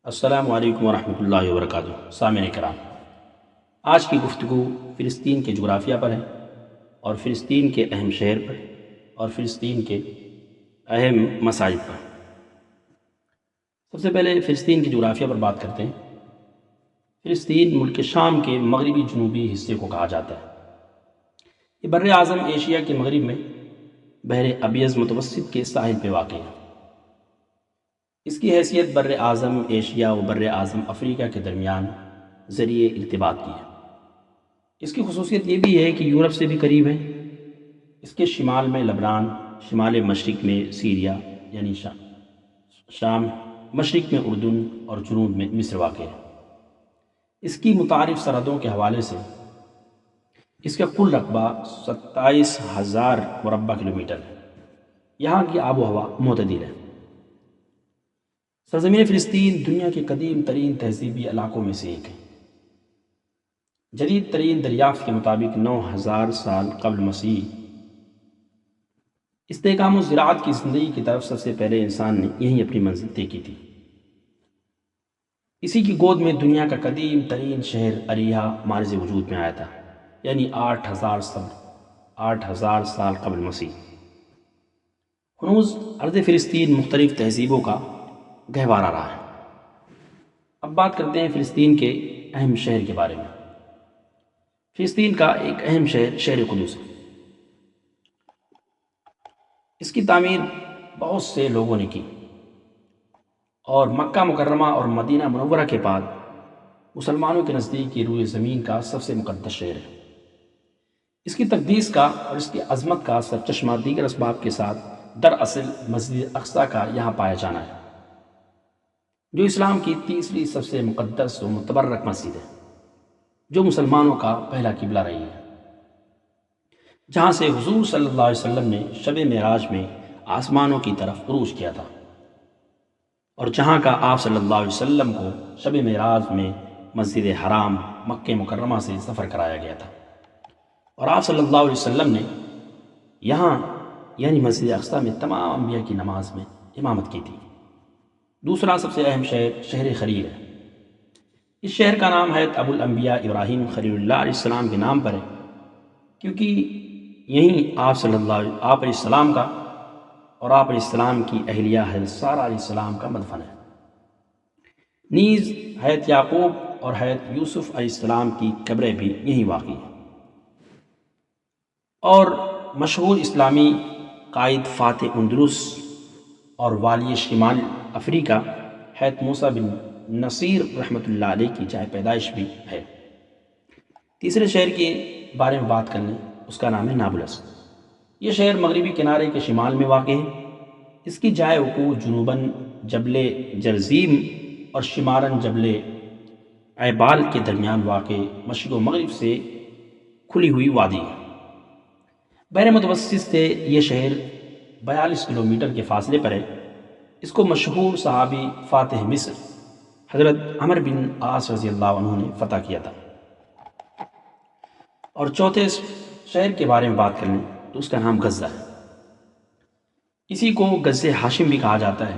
السلام علیکم ورحمۃ اللہ وبرکاتہ۔ سامعین کرام، آج کی گفتگو فلسطین کے جغرافیہ پر ہے اور فلسطین کے اہم شہر پر اور فلسطین کے اہم مسائل پر۔ سب سے پہلے فلسطین کی جغرافیہ پر بات کرتے ہیں۔ فلسطین ملک شام کے مغربی جنوبی حصے کو کہا جاتا ہے۔ یہ بر اعظم ایشیا کے مغرب میں بحر ابیض متوسط کے ساحل پہ واقع ہے۔ اس کی حیثیت بر اعظم ایشیا و بر اعظم افریقہ کے درمیان ذریعے ارتباط کی ہے۔ اس کی خصوصیت یہ بھی ہے کہ یورپ سے بھی قریب ہے۔ اس کے شمال میں لبنان، شمال مشرق میں سیریا یعنی شام، مشرق میں اردن اور جنوب میں مصر واقع ہے۔ اس کی متعارف سرحدوں کے حوالے سے اس کا کل رقبہ 27,000 مربع کلومیٹر ہے۔ یہاں کی آب و ہوا معتدل ہے۔ سرزمین فلسطین دنیا کے قدیم ترین تہذیبی علاقوں میں سے ایک ہے۔ جدید ترین دریافت کے مطابق 9,000 سال قبل مسیح استحکام و زراعت کی زندگی کی طرف سب سے پہلے انسان نے یہیں اپنی منزل طے کی تھی۔ اسی کی گود میں دنیا کا قدیم ترین شہر اریحا معرض وجود میں آیا تھا، یعنی 8,000 سال قبل مسیح۔ ہنوز ارض فلسطین مختلف تہذیبوں کا گہوارہ رہا ہے۔ اب بات کرتے ہیں فلسطین کے اہم شہر کے بارے میں۔ فلسطین کا ایک اہم شہر شہر قدس ہے۔ اس کی تعمیر بہت سے لوگوں نے کی اور مکہ مکرمہ اور مدینہ منورہ کے بعد مسلمانوں کے نزدیک یہ روئے زمین کا سب سے مقدس شہر ہے۔ اس کی تقدیس کا اور اس کی عظمت کا سرچشمہ دیگر اسباب کے ساتھ دراصل مسجد اقصیٰ کا یہاں پایا جانا ہے، جو اسلام کی تیسری سب سے مقدس و متبرک مسجد ہے، جو مسلمانوں کا پہلا قبلہ رہی ہے، جہاں سے حضور صلی اللہ علیہ وسلم نے شب معراج میں آسمانوں کی طرف عروج کیا تھا، اور جہاں کا آپ صلی اللہ علیہ وسلم کو شب معراج میں مسجد حرام مکہ مکرمہ سے سفر کرایا گیا تھا، اور آپ صلی اللہ علیہ وسلم نے یہاں یعنی مسجد اقصیٰ میں تمام انبیاء کی نماز میں امامت کی تھی۔ دوسرا سب سے اہم شہر شہر خلیل ہے۔ اس شہر کا نام ہے ابو الانبیاء ابراہیم خلیل اللہ علیہ السلام کے نام پر ہے، کیونکہ یہیں آپ علیہ السلام کا اور آپ علیہ السلام کی اہلیہ حضرت سارہ علیہ السلام کا مدفن ہے۔ نیز حضرت یعقوب اور حضرت یوسف علیہ السلام کی قبریں بھی یہیں واقع ہیں، اور مشہور اسلامی قائد فاتح اندلس اور والی شمال افریقہ حضرت موسیٰ بن نصیر رحمۃ اللہ علیہ کی جائے پیدائش بھی ہے۔ تیسرے شہر کے بارے میں بات کر لیں، اس کا نام ہے نابلس۔ یہ شہر مغربی کنارے کے شمال میں واقع ہے۔ اس کی جائے وقوع جنوباً جبل جرزیم اور شمالاً جبل ایبال کے درمیان واقع مشرق و مغرب سے کھلی ہوئی وادی ہے۔ بحر متوسط سے یہ شہر 42 کلومیٹر کے فاصلے پر ہے۔ اس کو مشہور صحابی فاتح مصر حضرت عمر بن عاص رضی اللہ عنہ نے فتح کیا تھا۔ اور چوتھے شہر کے بارے میں بات کر لیں تو اس کا نام غزہ ہے۔ اسی کو غزہ ہاشم بھی کہا جاتا ہے،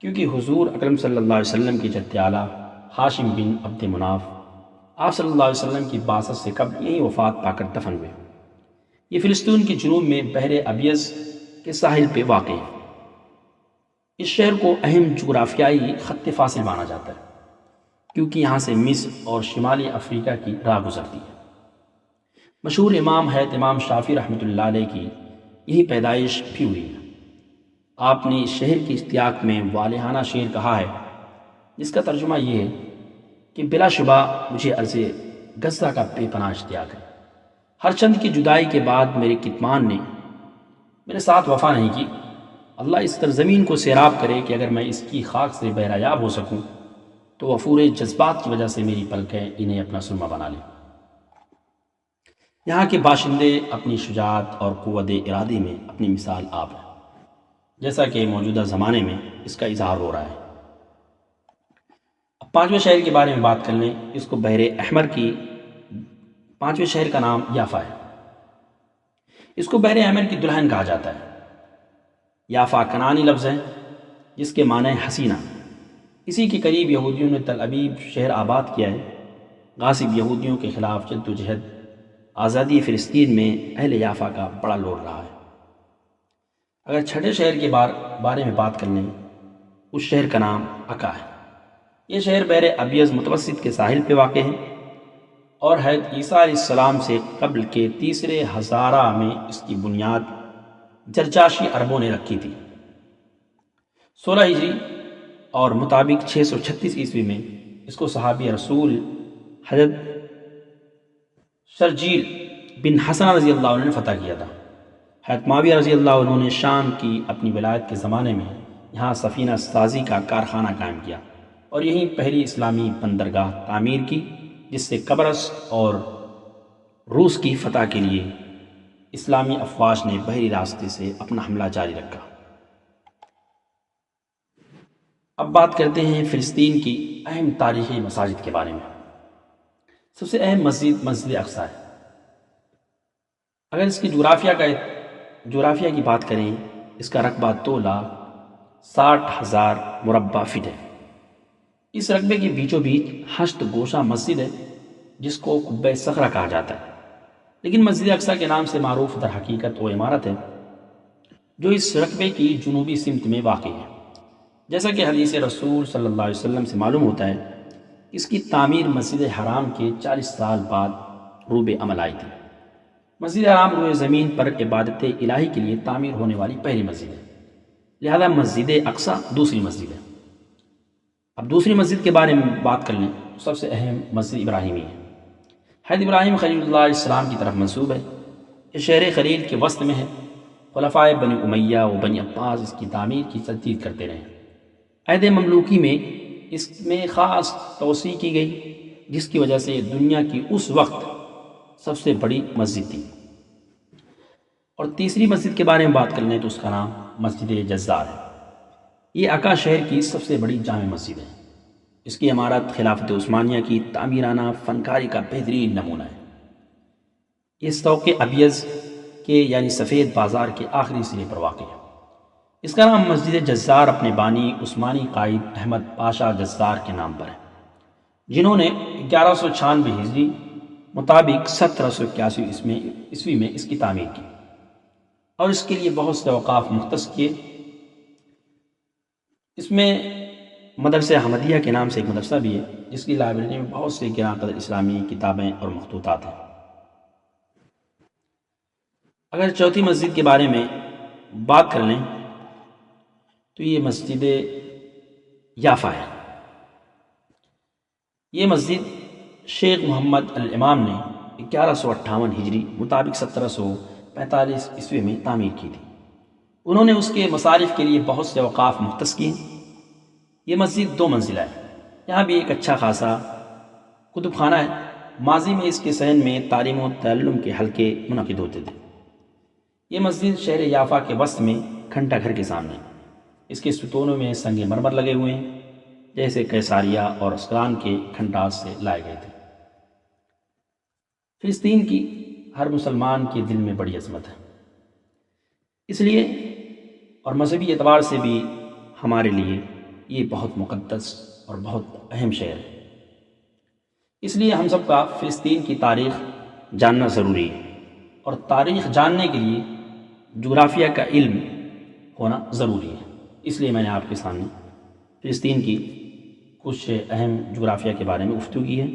کیونکہ حضور اکرم صلی اللہ علیہ وسلم کی جد اعلیٰ ہاشم بن عبد مناف آپ صلی اللہ علیہ وسلم کی بعثت سے قبل یہیں وفات پا کر دفن ہوئے۔ یہ فلسطین کے جنوب میں بحر ابیض کے ساحل پہ واقع ہے۔ اس شہر کو اہم جغرافیائی خط فاصل مانا جاتا ہے، کیونکہ یہاں سے مصر اور شمالی افریقہ کی راہ گزرتی ہے۔ مشہور امام حضرت امام شافعی رحمۃ اللہ علیہ کی یہی پیدائش بھی ہوئی ہے۔ آپ نے اس شہر کی اشتیاق میں والہانہ شعر کہا ہے، جس کا ترجمہ یہ ہے کہ بلا شبہ مجھے عرض غزہ کا بے پناہ اشتیاق ہے۔ ہر چند کی جدائی کے بعد میرے کتمان نے میرے ساتھ وفا نہیں کی۔ اللہ اس سرزمین کو سیراب کرے کہ اگر میں اس کی خاک سے بہرایاب ہو سکوں تو وفور جذبات کی وجہ سے میری پلکیں انہیں اپنا سرما بنا لیں۔ یہاں کے باشندے اپنی شجاعت اور قوت ارادی میں اپنی مثال آپ ہیں، جیسا کہ موجودہ زمانے میں اس کا اظہار ہو رہا ہے۔ اب پانچویں شہر کے بارے میں بات کر لیں۔ اس کو بحر احمر کی پانچویں شہر کا نام یافا ہے۔ اس کو بحر احمر کی دلہن کہا جاتا ہے۔ یافا کنعانی لفظ ہے جس کے معنی حسینہ۔ اسی کے قریب یہودیوں نے تل ابیب شہر آباد کیا ہے۔ غاصب یہودیوں کے خلاف جد و جہد آزادی فلسطین میں اہل یافا کا بڑا لوڈ رہا ہے۔ اگر چھٹے شہر کے بارے میں بات کر لیں، اس شہر کا نام عکا ہے۔ یہ شہر بحر ابیض متوسط کے ساحل پہ واقع ہے اور حضرت عیسیٰ علیہ السلام سے قبل کے تیسرے ہزارہ میں اس کی بنیاد جرجاشی عربوں نے رکھی تھی۔ 16 ہجری اور مطابق 636 عیسوی میں اس کو صحابی رسول حضرت شرجیل بن حسن رضی اللہ عنہ نے فتح کیا تھا۔ حضرت معاویہ رضی اللہ عنہ نے شام کی اپنی ولایت کے زمانے میں یہاں سفینہ سازی کا کارخانہ قائم کیا اور یہیں پہلی اسلامی بندرگاہ تعمیر کی، جس سے قبرص اور روس کی فتح کے لیے اسلامی افواج نے بحری راستے سے اپنا حملہ جاری رکھا۔ اب بات کرتے ہیں فلسطین کی اہم تاریخی مساجد کے بارے میں۔ سب سے اہم مسجد اقصی ہے۔ اگر اس کی جغرافیہ کی بات کریں، اس کا رقبہ 2,60,000 مربع فٹ ہے۔ اس رقبے کے بیچوں بیچ ہشت گوشہ مسجد ہے جس کو قبہ صخرہ کہا جاتا ہے، لیکن مسجد اقصی کے نام سے معروف در حقیقت وہ عمارت ہے جو اس رقبے کی جنوبی سمت میں واقع ہے۔ جیسا کہ حدیث رسول صلی اللہ علیہ وسلم سے معلوم ہوتا ہے، اس کی تعمیر مسجد حرام کے 40 سال بعد روب عمل آئی تھی۔ مسجد حرام روئے زمین پر عبادت الہی کے لیے تعمیر ہونے والی پہلی مسجد ہے، لہذا مسجد اقصی دوسری مسجد ہے۔ اب دوسری مسجد کے بارے میں بات کر لیں تو سب سے اہم مسجد ابراہیمی ہے۔ حضرت ابراہیم خلیل اللہ علیہ السلام کی طرف منسوب ہے۔ یہ شہر خلیل کے وسط میں ہے۔ خلفائے بنی امیہ و بنی عباس اس کی تعمیر کی تجدید کرتے رہے۔ عہد مملوکی میں اس میں خاص توسیع کی گئی، جس کی وجہ سے دنیا کی اس وقت سب سے بڑی مسجد تھی۔ اور تیسری مسجد کے بارے میں بات کر لیں تو اس کا نام مسجد جزار ہے۔ یہ عکا شہر کی سب سے بڑی جامع مسجد ہے۔ اس کی عمارت خلافت عثمانیہ کی تعمیرانہ فنکاری کا بہترین نمونہ ہے۔ یہ سوق ابیض کے یعنی سفید بازار کے آخری سرے پر واقع ہے۔ اس کا نام مسجد جزار اپنے بانی عثمانی قائد احمد پاشا جزار کے نام پر ہے، جنہوں نے 1196 ہجری مطابق 1781 عیسوی میں اس کی تعمیر کی اور اس کے لیے بہت سے اوقاف مختص کیے۔ اس میں مدرسہ احمدیہ کے نام سے ایک مدرسہ بھی ہے، جس کی لائبریری میں بہت سے گراں قدر اسلامی کتابیں اور مخطوطات ہیں۔ اگر چوتھی مسجد کے بارے میں بات کر لیں تو یہ مسجد یافا ہے۔ یہ مسجد شیخ محمد الامام نے 1158 ہجری مطابق 1745 عیسوی میں تعمیر کی تھی۔ انہوں نے اس کے مصارف کے لیے بہت سے اوقاف مختص کیے۔ یہ مسجد 2 منزلہ ہے۔ یہاں بھی ایک اچھا خاصا کتب خانہ ہے۔ ماضی میں اس کے صحن میں تعلیم و تعلم کے حلقے منعقد ہوتے تھے۔ یہ مسجد شہر یافا کے وسط میں گھنٹہ گھر کے سامنے، اس کے ستونوں میں سنگ مرمر لگے ہوئے ہیں، جیسے کیساریہ اور اسکلان کے کھنڈاس سے لائے گئے تھے۔ فلسطین کی ہر مسلمان کے دل میں بڑی عظمت ہے، اس لیے اور مذہبی اعتبار سے بھی ہمارے لیے یہ بہت مقدس اور بہت اہم شہر ہے۔ اس لیے ہم سب کا فلسطین کی تاریخ جاننا ضروری ہے، اور تاریخ جاننے کے لیے جغرافیہ کا علم ہونا ضروری ہے۔ اس لیے میں نے آپ کے سامنے فلسطین کی کچھ اہم جغرافیہ کے بارے میں گفتگو کی ہے۔